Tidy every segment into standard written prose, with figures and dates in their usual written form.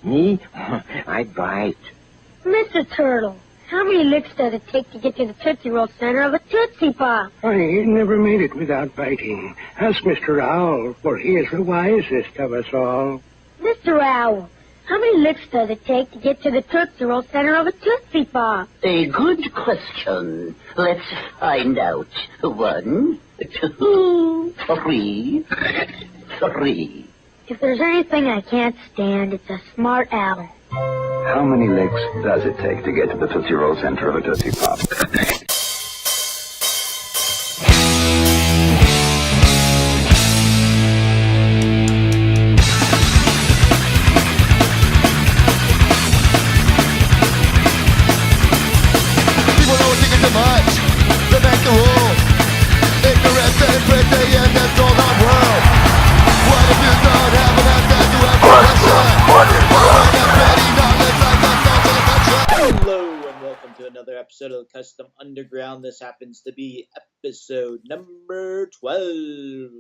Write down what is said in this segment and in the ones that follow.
Me? I'd bite. Mr. Turtle, how many licks does it take to get to the Tootsie Roll center of a Tootsie Pop? I never made it without biting. Ask Mr. Owl, for he is the wisest of us all. Mr. Owl, how many licks does it take to get to the Tootsie Roll center of a Tootsie Pop? A good question. Let's find out. 1, 2, 3. If there's anything I can't stand, it's a smart owl. How many licks does it take to get to the Tootsie Roll center of a Tootsie Pop? People don't think it's too much to make the rules. Ignorance and pretty in this cold hard world. What if you don't have an answer to every question? Hello and welcome to another episode of the Custom Underground. This happens to be episode number 12.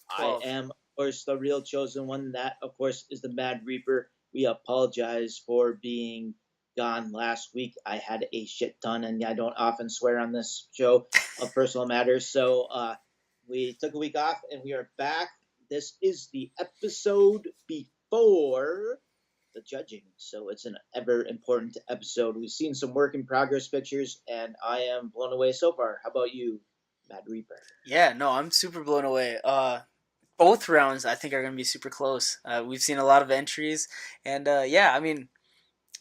I am, of course, the real chosen one. That, of course, is the Mad Reaper. We apologize for being gone last week. I had a shit ton, and I don't often swear on this show of personal matters. So we took a week off, and we are back. This is the episode before the judging, so it's an ever important episode. We've seen some work in progress pictures, and I am blown away so far. How about you, Mad Reaper? Yeah, no, I'm super blown away. Both rounds I think are going to be super close. We've seen a lot of entries, and yeah, I mean,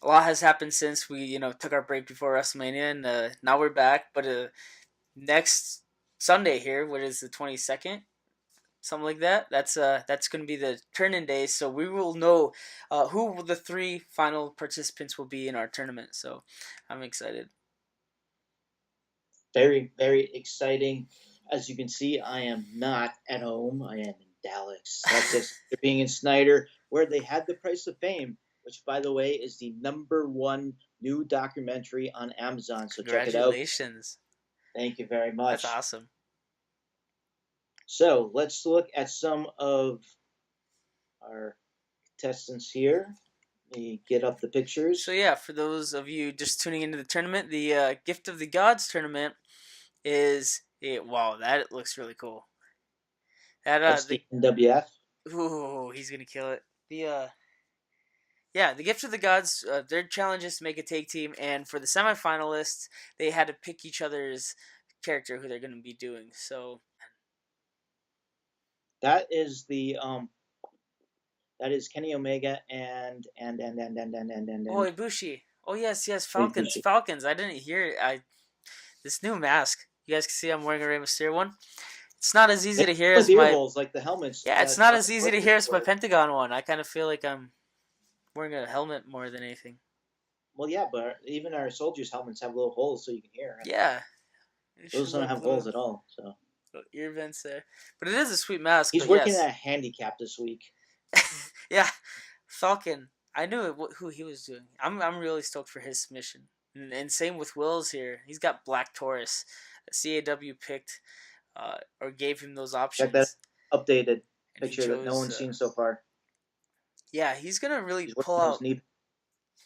a lot has happened since we took our break before WrestleMania, and now we're back. But next Sunday here, what is the 22nd? Something like that. That's going to be the turn-in day, so we will know who the 3 final participants will be in our tournament. So I'm excited. Very, very exciting. As you can see, I am not at home. I am in Dallas, Texas. They're being in Snyder, where they had The Price of Fame, which, by the way, is the #1 new documentary on Amazon. So check it out. Congratulations. Thank you very much. That's awesome. So let's look at some of our contestants here. Let me get up the pictures. So yeah, for those of you just tuning into the tournament, the Gift of the Gods tournament is wow, that looks really cool. That's the NWF. Ooh, he's gonna kill it. The Gift of the Gods, their challenge is to make a tag team, and for the semifinalists, they had to pick each other's character who they're gonna be doing. So that is the that is Kenny Omega and oh, Ibushi. Oh yes, Falcons. Ibushi. Falcons. I didn't hear it. This new mask. You guys can see I'm wearing a Rey Mysterio one. It's not as easy to hear as my earballs, like the helmets. Yeah, it's not as easy to hear as my Pentagon one. I kind of feel like I'm wearing a helmet more than anything. Well, yeah, but even our soldiers' helmets have little holes so you can hear. Right? Yeah. Those don't have holes at all. So ear vents there, but it is a sweet mask. He's working at a handicap this week. Yeah, Falcon. I knew who he was doing. I'm really stoked for his submission, and same with Will's here. He's got Black Taurus. CAW picked, or gave him those options. Check that updated picture that no one's seen so far. Yeah, he's gonna really pull out.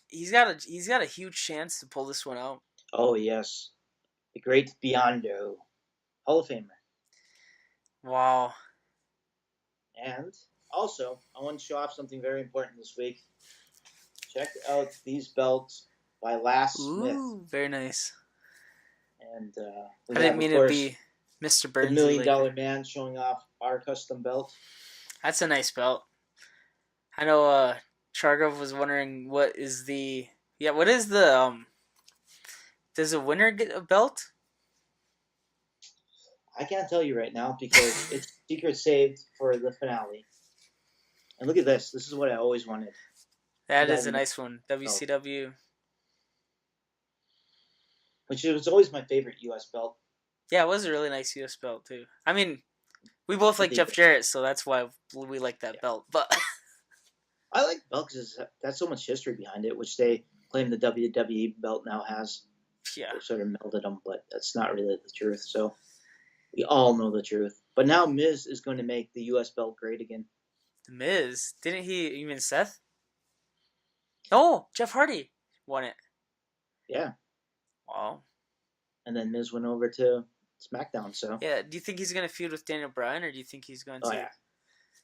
He's got a huge chance to pull this one out. Oh yes, the great Biondo, Hall of Famer. Wow. And also, I want to show off something very important this week. Check out these belts by Last Smith. Ooh, very nice. And I didn't mean to be Mr. Burns. The $1 Million Man showing off our custom belt. That's a nice belt. I know Chargov was wondering what is the does a winner get a belt? I can't tell you right now because it's secret saved for the finale. And look at this. This is what I always wanted. That is a nice one. WCW. Which was always my favorite U.S. belt. Yeah, it was a really nice U.S. belt, too. I mean, we both like Jeff Jarrett, so that's why we like that belt. But I like the belt because that's so much history behind it, which they claim the WWE belt now has. Yeah. They sort of melded them, but that's not really the truth. So we all know the truth. But now Miz is going to make the U.S. belt great again. The Miz? Didn't he? You mean Seth? Oh, Jeff Hardy won it. Yeah. Wow. And then Miz went over to SmackDown. So Yeah. Do you think he's gonna feud with Daniel Bryan, or do you think he's going to? oh yeah,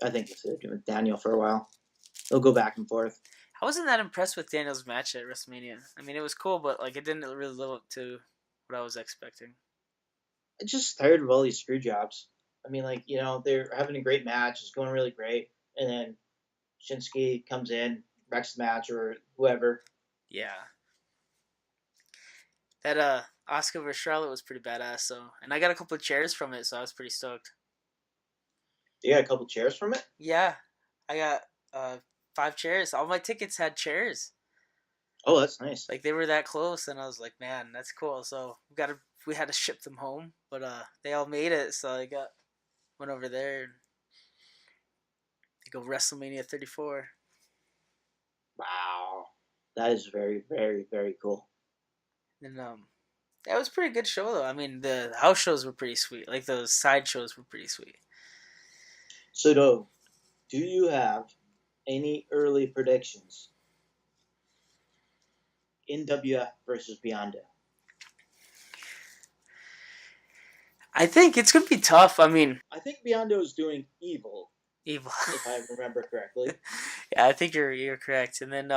I think he's doing with Daniel for a while. They'll go back and forth. I wasn't that impressed with Daniel's match at WrestleMania. I mean, it was cool, but like it didn't really live up to what I was expecting. I'm just tired of all these screw jobs. I mean, like, they're having a great match. It's going really great. And then Shinsuke comes in, wrecks the match or whoever. Yeah. That Asuka vs. Charlotte was pretty badass, so and I got a couple of chairs from it, so I was pretty stoked. You got a couple chairs from it? Yeah. I got 5 chairs. All my tickets had chairs. Oh, that's nice. Like they were that close, and I was like, man, that's cool. So we had to ship them home, but they all made it, so I went over there and they go WrestleMania 34. Wow. That is very, very, very cool. And that was a pretty good show though. I mean, the house shows were pretty sweet. Like those side shows were pretty sweet. So, do you have any early predictions? NWF versus Beyond. I think it's gonna be tough. I mean, I think Beyond is doing Evil, if I remember correctly. Yeah, I think you're correct. And then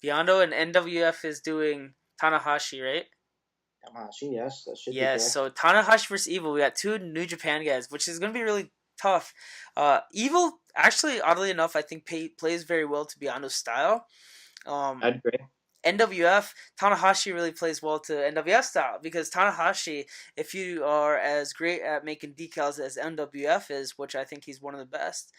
Beyond and NWF is doing Tanahashi, right? Tanahashi, yes, that should be Yes. correct. So Tanahashi versus Evil. We got 2 New Japan guys, which is gonna be really tough. Evil, actually, oddly enough, I think plays very well to Beyondo's style. I'd agree. NWF, Tanahashi really plays well to NWF style because Tanahashi, if you are as great at making decals as NWF is, which I think he's one of the best,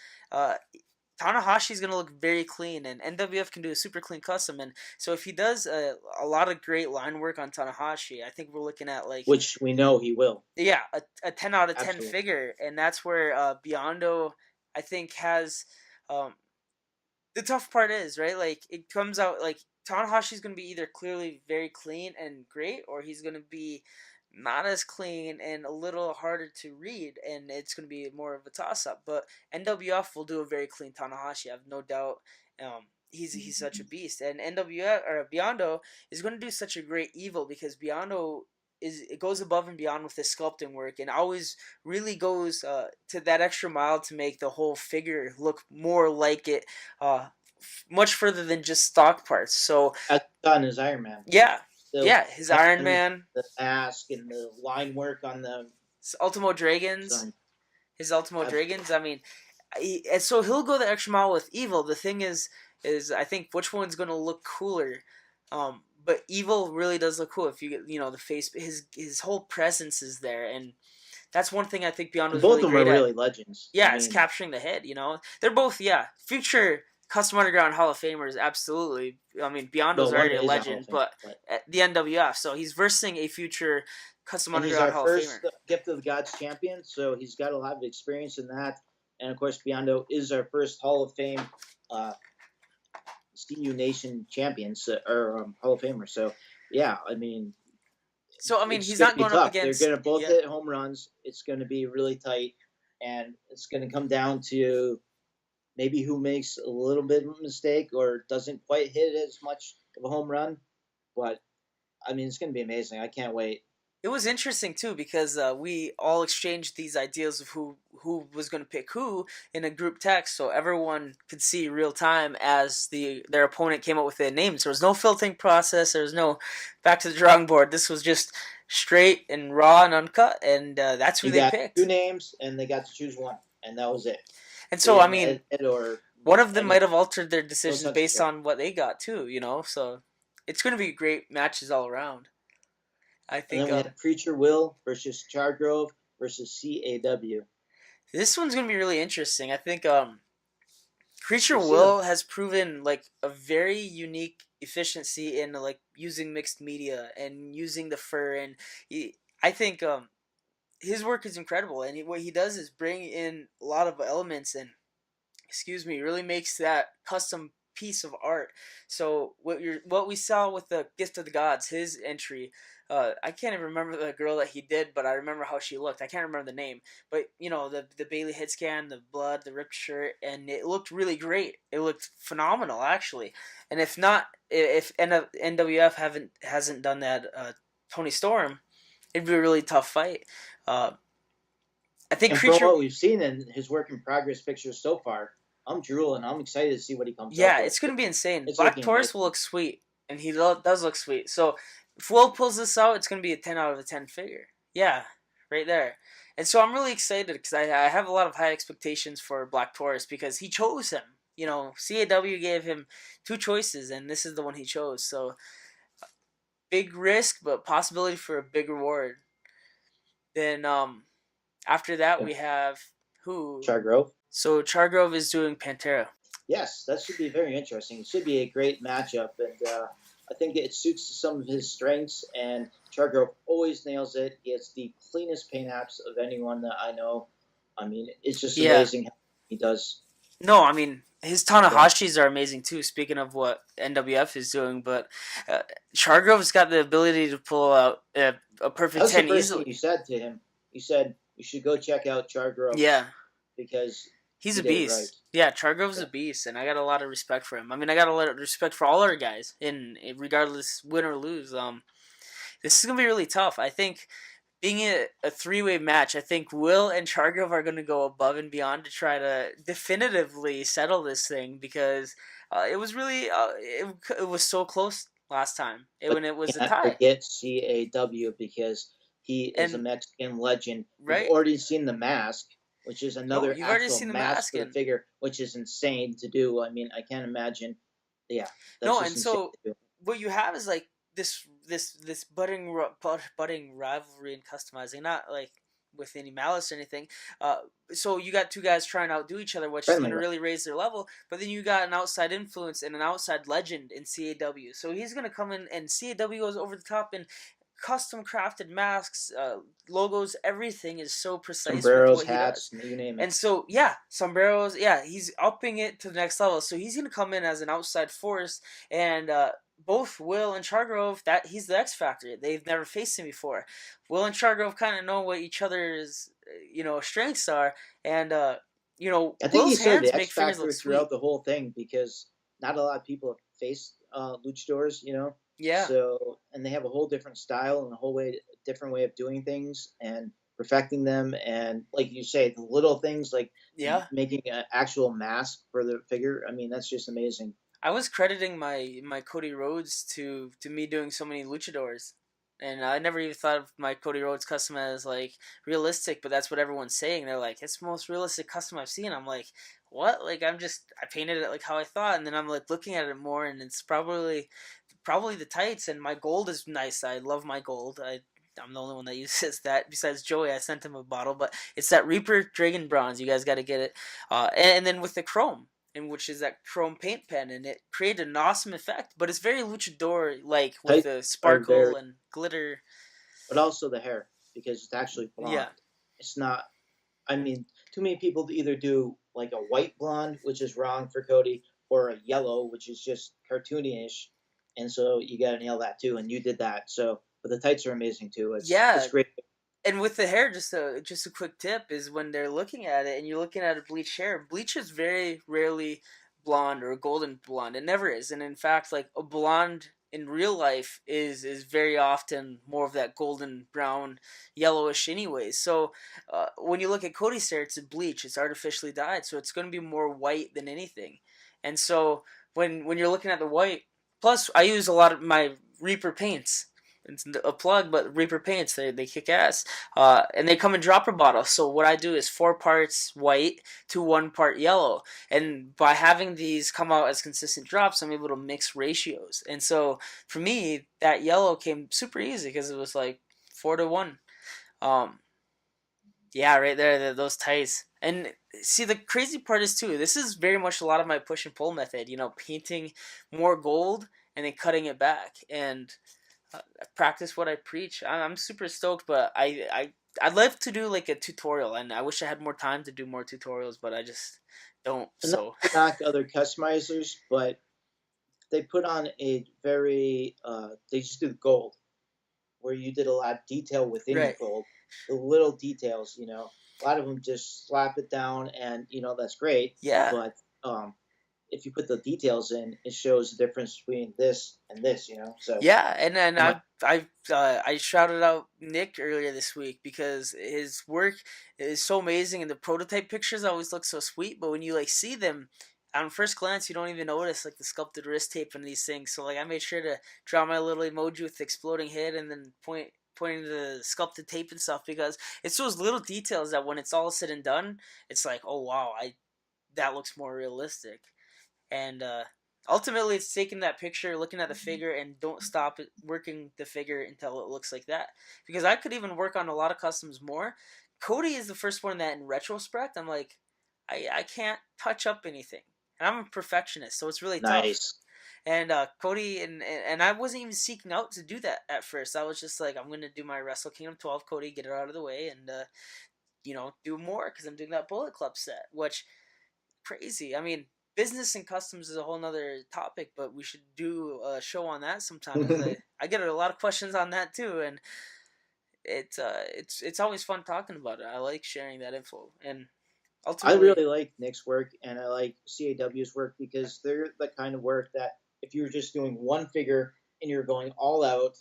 Tanahashi's going to look very clean, and NWF can do a super clean custom. And so if he does a lot of great line work on Tanahashi, I think we're looking at like... Which we know he will. Yeah, a 10 out of 10 Absolutely. figure. And that's where Beyond, I think, has... the tough part is, right? Like, it comes out like Tanahashi's going to be either clearly very clean and great, or he's going to be not as clean and a little harder to read, and it's going to be more of a toss-up. But NWF will do a very clean Tanahashi, I have no doubt. He's such a beast. And NWF, or Beyond, is going to do such a great Evil because Beyond it goes above and beyond with the sculpting work and always really goes to that extra mile to make the whole figure look more like it, much further than just stock parts. So As on his Iron Man. yeah, So, his Iron Man, the mask and the line work on the his Ultimo Dragons, son. Dragons. I mean, and so he'll go the extra mile with Evil. The thing is I think which one's going to look cooler. But Evil really does look cool if the face. His whole presence is there, and that's one thing I think Beyond was Both really of them are great at. really legends. Yeah, I it's mean, capturing the head. They're both future Custom Underground Hall of Famers. Absolutely. I mean, Beyond was one already a is a Hall of legend, Fame, but at the NWF, so he's versing a future Custom and he's Underground our Hall of first Famer. Gift of the Gods champion, so he's got a lot of experience in that. And of course, Beyond is our first Hall of Fame CU Nation champions or Hall of Famer. So yeah, I mean. So I mean, it's he's gonna not be going tough. up against. They're going to both hit home runs. It's going to be really tight, and it's going to come down to maybe who makes a little bit of a mistake or doesn't quite hit as much of a home run. But I mean, it's going to be amazing. I can't wait. It was interesting too because we all exchanged these ideas of who was going to pick who in a group text, so everyone could see real time as their opponent came up with their names. There was no filtering process. There was no back to the drawing board. This was just straight and raw and uncut, and that's who You they got picked. 2 names, and they got to choose one, and that was it. And so I mean, or one of them might have altered their decisions such based care. on what they got too. So it's going to be great matches all around. I and think then we had Preacher Will versus Chargrove versus CAW. this one's going to be really interesting. I think Creature We'll see Will has proven like a very unique efficiency in like using mixed media and using the fur, and I think his work is incredible, and what he does is bring in a lot of elements and really makes that custom piece of art. So what we saw with the Gift of the Gods, his entry, I can't even remember the girl that he did, but I remember how she looked. I can't remember the name, but the Bailey hit scan, the blood, the ripped shirt, and it looked really great. It looked phenomenal, actually. And if NWF hasn't done that, Tony Storm, it'd be a really tough fight. I think and Creature. From what we've seen in his work in progress pictures so far, I'm drooling. I'm excited to see what he comes up with. Yeah, it's gonna be insane. It's Black looking Taurus good. will look sweet, and he does look sweet. So if Will pulls this out, it's gonna be a 10 out of a 10 figure. Yeah, right there. And so I'm really excited because I have a lot of high expectations for Black Taurus because he chose him. CAW gave him 2 choices, and this is the one he chose. So big risk, but possibility for a big reward. Then after that we have who? Chargrove. So Chargrove is doing Pantera. Yes, that should be very interesting. It should be a great matchup, and I think it suits some of his strengths. And Chargrove always nails it. He has the cleanest paint apps of anyone that I know. I mean, it's just amazing how he does. No, I mean his Tanahashis are amazing too. Speaking of what NWF is doing, but Chargrove's got the ability to pull out a perfect 10 easily. That's the first easily. thing you said to him. You said you should go check out Chargrove. Yeah, because he's a beast. Right. Yeah, Chargrove's a beast, and I got a lot of respect for him. I mean, I got a lot of respect for all our guys, regardless win or lose. This is gonna be really tough. I think being a 3-way match, I think Will and Chargrove are gonna go above and beyond to try to definitively settle this thing because it was really it was so close last time when it was a tie. Forget CAW because he is a Mexican legend. Right? We've already seen the mask, which is another actual mask for the figure, which is insane to do. I mean, I can't imagine. Yeah. So what you have is like this budding rivalry and customizing, not like with any malice or anything. So you got 2 guys trying to outdo each other, which is going to really raise their level. But then you got an outside influence and an outside legend in CAW. So he's going to come in, and CAW goes over the top and custom crafted masks, logos, everything is so precise. Sombreros, hats, you name it. And so, sombreros, he's upping it to the next level. So he's going to come in as an outside force, and both Will and Chargrove, he's the X Factor. They've never faced him before. Will and Chargrove kind of know what each other's, strengths are, and, I think Will's he said hands the make X fingers Factor look throughout sweet. the whole thing because not a lot of people have faced luchadors, Yeah. So, and they have a whole different style and a whole different way of doing things and perfecting them. And like you say, the little things like making an actual mask for the figure. I mean, that's just amazing. I was crediting my Cody Rhodes to me doing so many luchadors. And I never even thought of my Cody Rhodes custom as like realistic, but that's what everyone's saying. They're like, it's the most realistic custom I've seen. I'm like, what? Like I painted it like how I thought, and then I'm like looking at it more, and it's probably the tights, and my gold is nice. I love my gold. I'm the only one that uses that besides Joey. I sent him a bottle, but it's that Reaper Dragon Bronze. You guys got to get it. And then with the chrome, which is that chrome paint pen, and it created an awesome effect. But it's very luchador like with the sparkle and glitter. But also the hair, because it's actually blonde. Yeah. It's not. I mean, too many people either do like a white blonde, which is wrong for Cody, or a yellow, which is just cartoony-ish. And so you got to nail that too, and you did that. So, but the tights are amazing too. It's great. And with the hair, just a quick tip is when they're looking at it and you're looking at a bleached hair, bleach is very rarely blonde or golden blonde. It never is. And in fact, like a blonde in real life is very often more of that golden brown, yellowish anyways. So when you look at Cody's hair, it's a bleach. It's artificially dyed. So it's going to be more white than anything. And so when you're looking at the white, plus I use a lot of my Reaper paints. It's a plug, but Reaper paints, they kick ass. And they come in dropper bottles. So what I do is 4 parts white to 1 part yellow. And by having these come out as consistent drops, I'm able to mix ratios. And so for me, that yellow came super easy because it was like 4 to 1. Right there, those tights. And see, the crazy part is too, this is very much a lot of my push and pull method. Painting more gold and then cutting it back. And I practice what I preach. I'm super stoked, but I'd love to do like a tutorial, and I wish I had more time to do more tutorials, but I just don't. So not other customizers, but they put on a very they just do the gold, where you did a lot of detail within your Right. gold, the little details. A lot of them just slap it down, and that's great. Yeah. But if you put the details in, it shows the difference between this and this. So Yeah, and then Am I shouted out Nick earlier this week because his work is so amazing, and the prototype pictures always look so sweet. But when you like see them on first glance, you don't even notice like the sculpted wrist tape and these things. So like I made sure to draw my little emoji with the exploding head, and then pointing to the sculpted tape and stuff, because it's those little details that when it's all said and done, it's like, oh wow, that looks more realistic. And ultimately, it's taking that picture, looking at the figure, and don't stop working the figure until it looks like that. Because I could even work on a lot of customs more. Cody is the first one that, in retrospect, I'm like, I can't touch up anything, and I'm a perfectionist, so it's really tough. nice. And Cody and I wasn't even seeking out to do that at first. I was just like, I'm gonna do my Wrestle Kingdom 12 Cody, get it out of the way, and do more because I'm doing that Bullet Club set, which crazy. I mean, business and customs is a whole nother topic, but we should do a show on that sometime. 'Cause I get a lot of questions on that too, and it's always fun talking about it. I like sharing that info, and I ultimately, really like Nick's work, and I like CAW's work because they're the kind of work that if you were just doing one figure and you're going all out,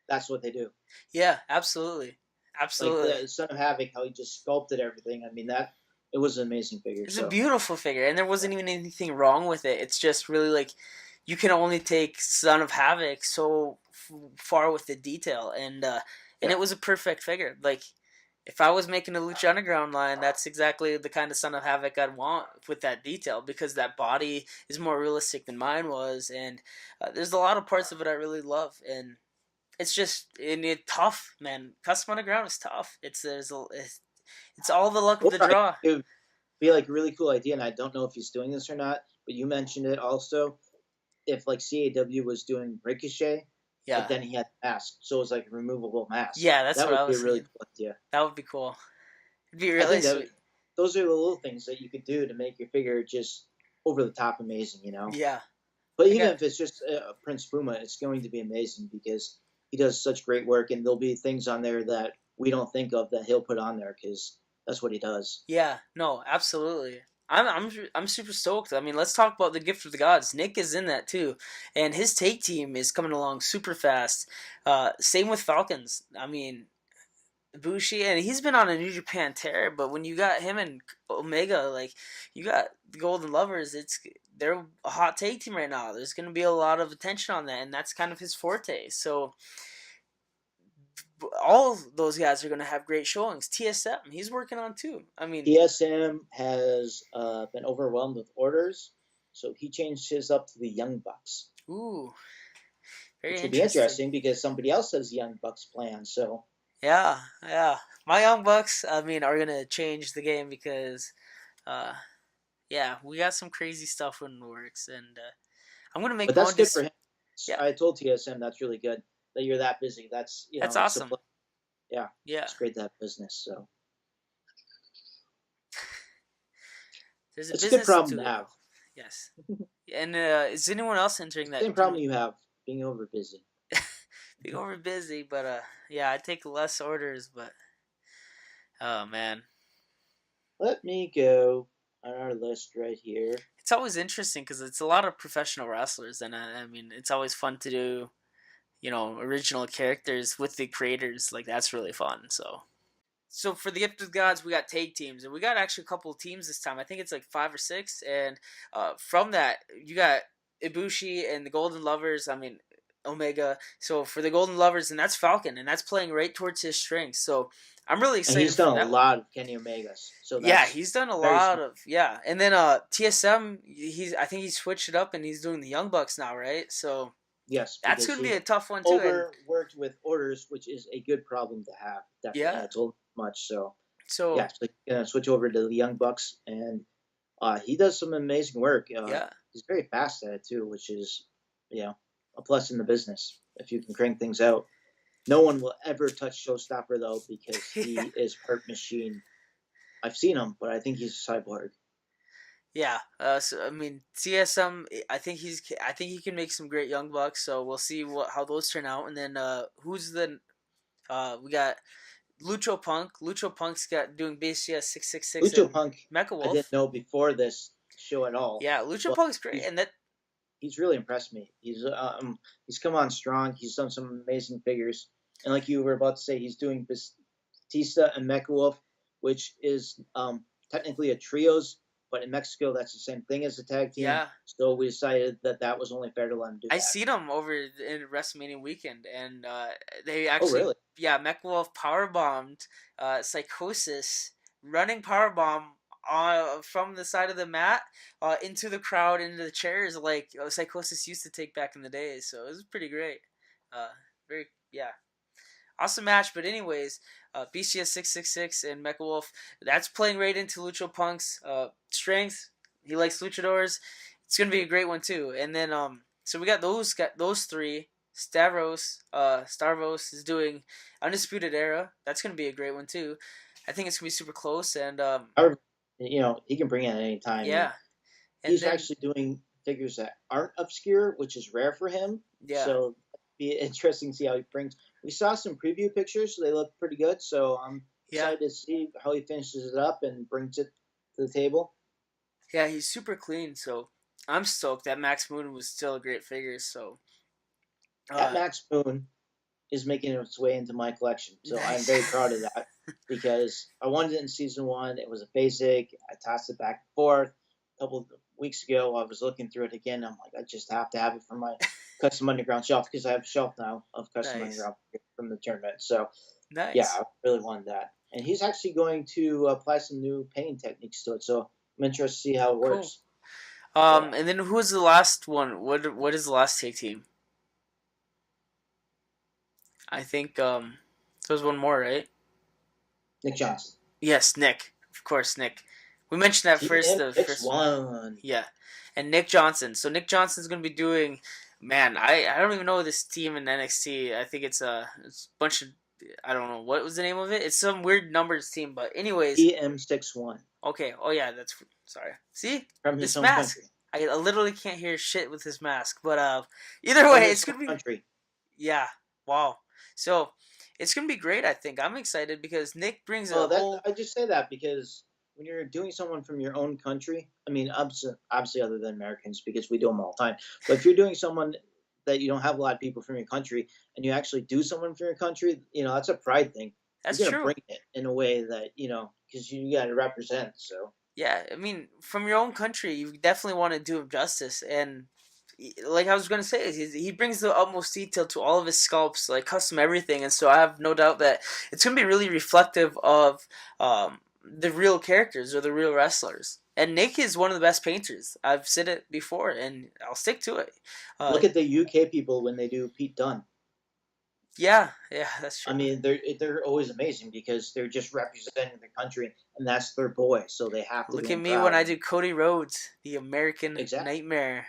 that's what they do. yeah, absolutely, absolutely. Like the Son of Havoc, how he just sculpted everything. I mean, it was an amazing figure. It's a beautiful figure, and there wasn't even anything wrong with it. It's just really like you can only take Son of Havoc so far with the detail, and it was a perfect figure. Like if I was making a Lucha Underground line, that's exactly the kind of Son of Havoc I'd want with that detail, because that body is more realistic than mine was, and there's a lot of parts of it I really love, and it's just tough, man. Custom Underground is tough. It's all the luck of the draw. It would be like a really cool idea, and I don't know if he's doing this or not, but you mentioned it also. If like CAW was doing Ricochet, Yeah, but then he had the mask, so it was like a removable mask. yeah, that's that what I would be was a really thinking. cool idea. That would be cool. It'd be I really think sweet. those are the little things that you could do to make your figure just over the top amazing, Yeah, But even if it's just Prince Puma, it's going to be amazing because he does such great work, and there'll be things on there that we don't think of that he'll put on there because that's what he does. yeah, no, absolutely. I'm super stoked. I mean, let's talk about the Gift of the Gods. Nick is in that too, and his take team is coming along super fast. Same with Falcons. I mean, Bushi, and he's been on a New Japan tear, but when you got him and Omega, like you got the Golden Lovers, they're a hot tag team right now. There's going to be a lot of attention on that, and that's kind of his forte. So all of those guys are going to have great showings. TSM, he's working on too. I mean, TSM has been overwhelmed with orders, so he changed his up to the Young Bucks, ooh, very which would be interesting because somebody else has Young Bucks planned. So Yeah. My Young Bucks, I mean, are gonna change the game because, we got some crazy stuff in the works, and I'm gonna make. but that's good for him. Yeah. I told TSM that's really good that you're that busy. That's That's awesome. Yeah, Yeah, it's great to have business. So there's a it's a business good problem to it. have. Yes, and is anyone else entering that? Same problem you have being over busy. Being over busy, but I take less orders, but oh man, Let me go on our list right here. it's always interesting because it's a lot of professional wrestlers, and I mean, it's always fun to do, original characters with the creators. Like that's really fun. So for the Gift of Gods, we got tag teams, and we got actually a couple of teams this time. I think it's like 5 or 6, and from that, you got Ibushi and the Golden Lovers. I mean, Omega. So for the Golden Lovers, and that's Falcon, and that's playing right towards his strengths. So I'm really excited. And he's done a lot of Kenny Omegas. So he's done a lot of and then TSM. I think he switched it up, and he's doing the Young Bucks now, right? So yes, that's going to be a tough one too. Overworked with orders, which is a good problem to have. Definitely, Yeah. it's a little much. So yeah, so gonna switch over to the Young Bucks, and he does some amazing work. He's very fast at it too, which is a plus in the business if you can crank things out. No one will ever touch Showstopper though because he is part machine. I've seen him, but I think he's a cyborg. Yeah. So I mean, CSM. I think he can make some great young bucks. So we'll see how those turn out. And then who's the we got Lucho Punk. Lucho Punk's got doing base CS 666 Lucho and Punk, Mecha I didn't Wolf. know before this show at all. Yeah, Lucho But Punk's great, he's, and that he's really impressed me. He's come on strong. He's done some amazing figures, and like you were about to say, he's doing Batista and Mecha Wolf, which is technically a trios, but in Mexico that's the same thing as a tag team. yeah. So we decided that was only fair to let him do I that. seen them over in WrestleMania weekend, and they Oh, actually, really? yeah, Mecha Wolf power bombed Psychosis, running power bomb from the side of the mat into the crowd, into the chairs, like Psychosis used to take back in the day. So it was pretty great. Very yeah, awesome match. But anyways, BCS 666 and Mecha Wolf, that's playing right into Lucho Punk's strength. He likes luchadors. It's gonna be a great one too. And then so we got those three. Starvos is doing Undisputed Era. That's gonna be a great one too. I think it's gonna be super close. And He can bring it at any time. yeah, and He's then, actually doing figures that aren't obscure, which is rare for him. yeah. So it'll be interesting to see how he brings. We saw some preview pictures; they look pretty good. So I'm Yeah. excited to see how he finishes it up and brings it to the table. Yeah, he's super clean, so I'm stoked. That Max Moon was still a great figure, so That Max Moon is making its way into my collection, so I'm Nice. very proud of that because I wanted it in season 1. It was a basic. I tossed it back and forth. A couple of weeks ago, I was looking through it again. I'm like, I just have to have it for my custom underground shelf because I have a shelf now of custom Nice. underground from the tournament. So nice. yeah, I really wanted that. And he's actually going to apply some new painting techniques to it. So I'm interested to see how it works. And then who was the last one? What is the last take team? I think there was one more, right? Nick Johnson. Yes, Nick. Of course, Nick. We mentioned that first. The Picks first one. Yeah, and Nick Johnson. So Nick Johnson's gonna be doing. Man, I don't even know this team in NXT. I think it's a bunch of. I don't know what was the name of it. It's some weird numbers team, but anyways. EM61. Okay. Oh yeah, that's sorry. See From his this own mask. country. I literally can't hear shit with his mask. But either way, it's gonna be. Country. Yeah. Wow. So it's gonna be great. I think I'm excited because Nick brings a whole. I just say that because when you're doing someone from your own country, I mean, obviously other than Americans because we do them all the time. But if you're doing someone that you don't have a lot of people from your country and you actually do someone from your country, that's a pride thing. That's you're true. Bring it in a way that because you got to represent. So yeah, I mean, from your own country, you definitely want to do him justice. And like I was gonna say, he brings the utmost detail to all of his sculpts, like custom everything. And so I have no doubt that it's gonna be really reflective of the real characters or the real wrestlers. And Nick is one of the best painters. I've said it before, and I'll stick to it. look at the UK people when they do Pete Dunne. Yeah, that's true. I mean, they're always amazing because they're just representing the country, and that's their boy, so they have to. Look at me when I do Cody Rhodes, the American Nightmare.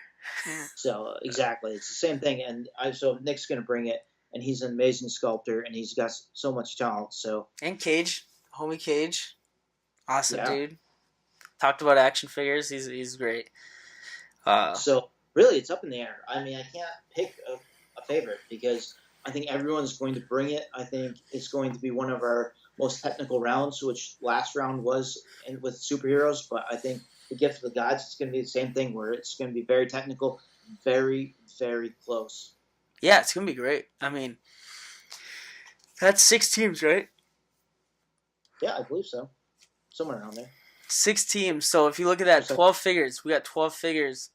So exactly, it's the same thing, and so Nick's gonna bring it, and he's an amazing sculptor, and he's got so much talent. So and Cage, homie Cage, awesome dude. Talked about action figures. He's great. So really, it's up in the air. I mean, I can't pick a favorite because I think everyone's going to bring it. I think it's going to be one of our most technical rounds, which last round was with superheroes. But I think the Gift of the Gods is going to be the same thing, where it's going to be very technical, very, very close. Yeah, it's going to be great. I mean, that's 6 teams, right? Yeah, I believe so. Somewhere around there. 6 teams. So if you look at that, 12 figures. We got 12 figures.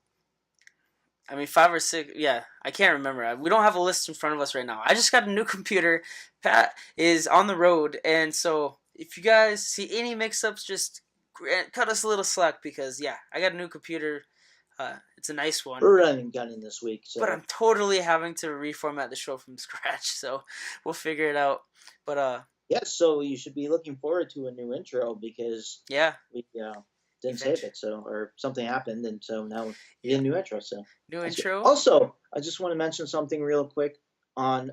I mean, 5 or 6. Yeah, I can't remember. We don't have a list in front of us right now. I just got a new computer. Pat is on the road. And so if you guys see any mix-ups, just cut us a little slack because, yeah, I got a new computer. It's a nice one. We're running gunning this week. So. But I'm totally having to reformat the show from scratch. So we'll figure it out. But, yes, so you should be looking forward to a new intro because we didn't save it, or something happened, and so now we get a new intro. So new intro. Also, I just want to mention something real quick on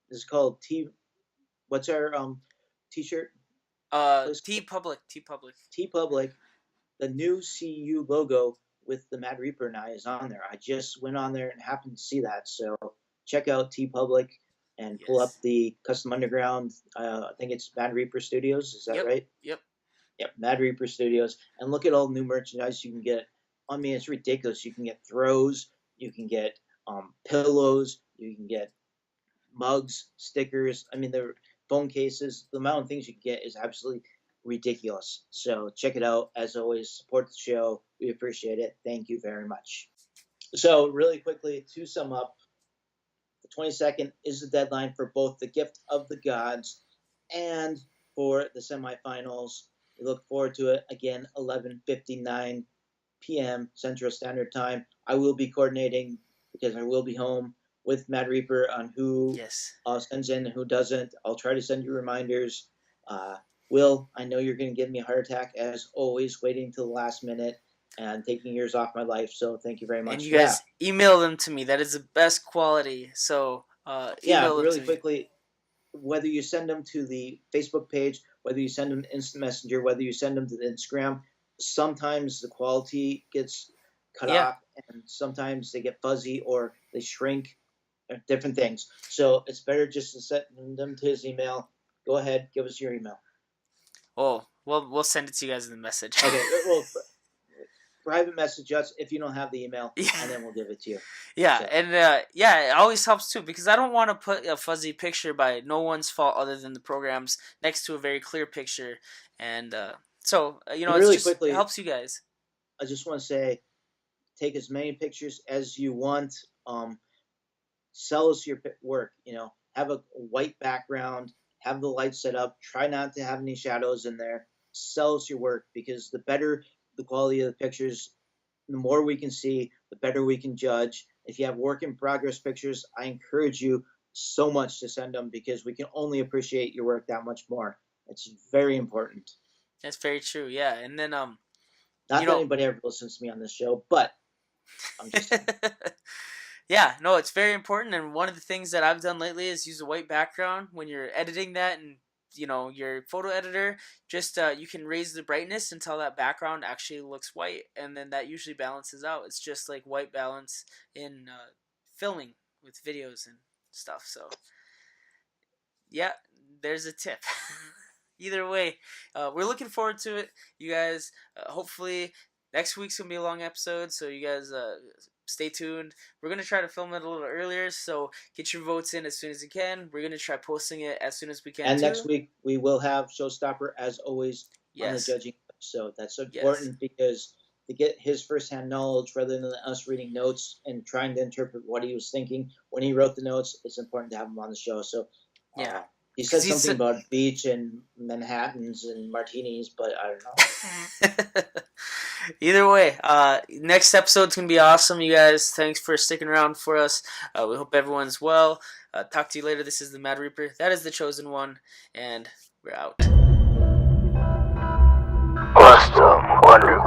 this is called T. What's our t-shirt? T Public. T Public the new CU logo with the Mad Reaper and I is on there. I just went on there and happened to see that. So check out TeePublic and pull up the Custom Underground. I think it's Mad Reaper Studios. Is that right? Yep. Yep, Mad Reaper Studios. And look at all the new merchandise you can get. I mean, it's ridiculous. You can get throws. You can get pillows. You can get mugs, stickers. I mean, the phone cases. The amount of things you can get is absolutely ridiculous. So check it out. As always, support the show. We appreciate it. Thank you very much. So really quickly, to sum up, the 22nd is the deadline for both the Gift of the Gods and for the semifinals. We look forward to it. Again, 11:59 p.m. Central Standard Time. I will be coordinating because I will be home with Mad Reaper on who sends in and who doesn't. I'll try to send you reminders. Will, I know you're going to give me a heart attack, as always, waiting till the last minute and taking years off my life. So thank you very much. And you guys email them to me. That is the best quality. So email them really to quickly, me. Whether you send them to the Facebook page, whether you send them to Instant Messenger, whether you send them to the Instagram, sometimes the quality gets cut off and sometimes they get fuzzy or they shrink, different things. So it's better just to send them to his email. Go ahead, give us your email. Oh, well, we'll send it to you guys in the message. Okay, well, private message us if you don't have the email, and then we'll give it to you. Yeah, so. And it always helps too, because I don't want to put a fuzzy picture by no one's fault other than the program's next to a very clear picture. And so, really quickly, it helps you guys. I just want to say, take as many pictures as you want. Sell us your work, have a white background, have the lights set up, try not to have any shadows in there. Sell us your work, because the better the quality of the pictures, the more we can see, the better we can judge. If you have work in progress pictures, I encourage you so much to send them, because we can only appreciate your work that much more. It's very important. That's very true. Yeah. And then, not that anybody ever listens to me on this show, but I'm just saying. Yeah, no, it's very important. And one of the things that I've done lately is use a white background when you're editing that, and your photo editor, just you can raise the brightness until that background actually looks white, and then that usually balances out. It's just like white balance in filming with videos and stuff. So yeah, there's a tip. Either way, we're looking forward to it, you guys. Hopefully next week's gonna be a long episode, so you guys stay tuned. We're going to try to film it a little earlier, so get your votes in as soon as you can. We're going to try posting it as soon as we can, and next week, we will have Showstopper, as always, on the judging episode. That's important because to get his firsthand knowledge, rather than us reading notes and trying to interpret what he was thinking when he wrote the notes, it's important to have him on the show. So he said something about beach and Manhattans and martinis, but I don't know. Either way, next episode's going to be awesome, you guys. Thanks for sticking around for us. We hope everyone's well. Talk to you later. This is the Mad Reaper. That is the Chosen One, and we're out. Custom Underground.